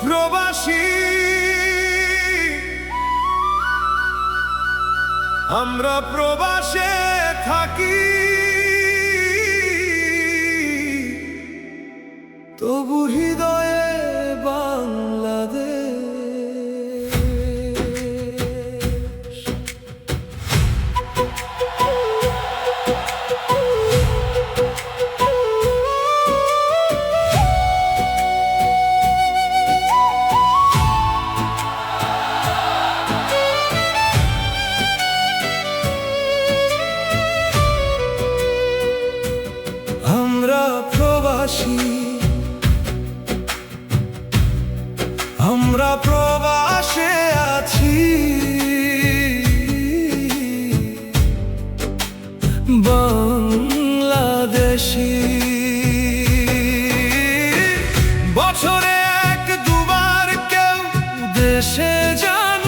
প্রবাসী আমরা প্রবাসে থাকি, তবু হৃদয়ে বাংলাদেশ। আমরা প্রবাসী, আমরা প্রবাসে আছি, বাংলাদেশী। বছরে এক দুবার কেউ দেশে যান,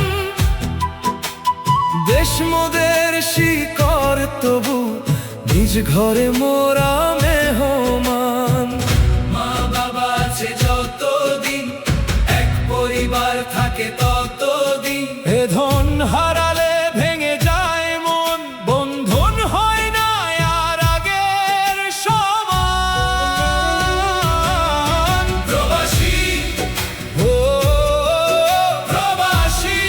দেশ মোদের শিকড়, তবু নিজ ঘরে মোরা মেহমান। মা বাবা আছে যতদিন, এক পরিবার থাকে ততদিন। এ ধন হারালে ভেঙে যায় মন, বন্ধন হয় না আর আগের সমান। প্রবাসী ও প্রবাসী,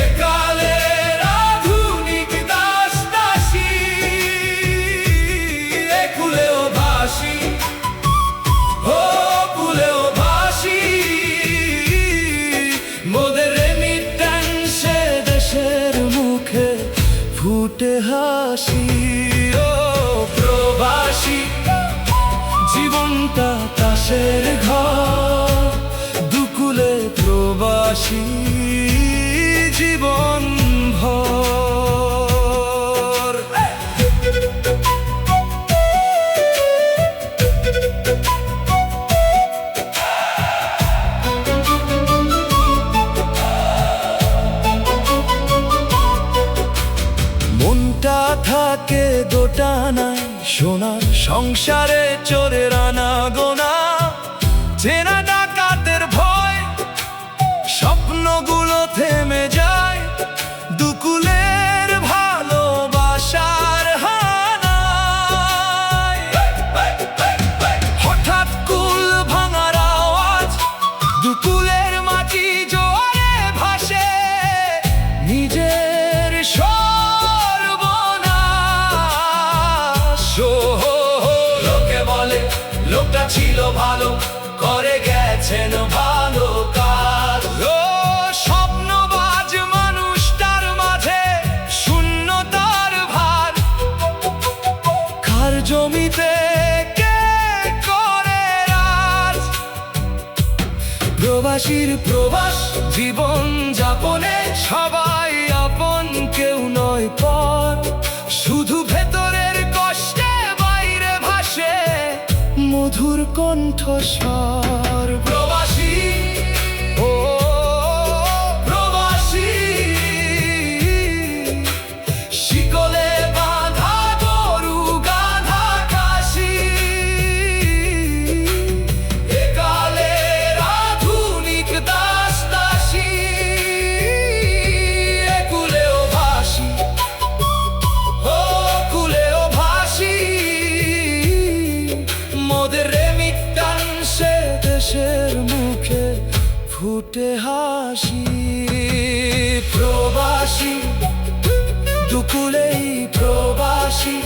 একালের আধুনিক দাস দাসী, এ কুলেও ভাসি, ও কুলেও ভাসি। মোদের রেমিটেন্সে দেশের মুখে ফুটে হাসি। ও প্রবাসী, জীবনটা তাসের ঘর, দুকুলে প্রবাসী জীবন ভর। মনটা থাকে দোটানায়, সোনার সংসারে চোরের আনা গোনা, চেনা ডাকাতের ভয়, স্বপ্নগুলো থেমে যায়, দুকুলের ভালোবাসার হানায়। হঠাৎ কুল ভাঙার আওয়াজ, দুকুলের মাটি জোয়ারে ভাসে, নিজের সর্বনাশ। লোকে বলে লোকটা ছিল ভালো, করে গেছেন ভালো কাজ। ও স্বপ্নবাজ মানুষটার মাঝে শূন্যতার ভার, কার জমিতে কে করে রাজ। প্রবাসীর প্রবাস জীবন যাপনে, সবাই আপন কেউ নয় পর, শুধু ভেতরের কষ্টে বাইরে ভাসে মধুর কণ্ঠস্বর। প্রবাসী ও প্রবাসী, শিকলে বাঁধা গরু গাধা কাশি, একালের আধুনিক দাস দাসী, এ কুলেও ভাসি, ও কুলেও ভাসি। মোদের রেমিটেন্সে দেশের মুখে ফুটে হাসি। প্রবাসী, দুকুলেই প্রবাসী।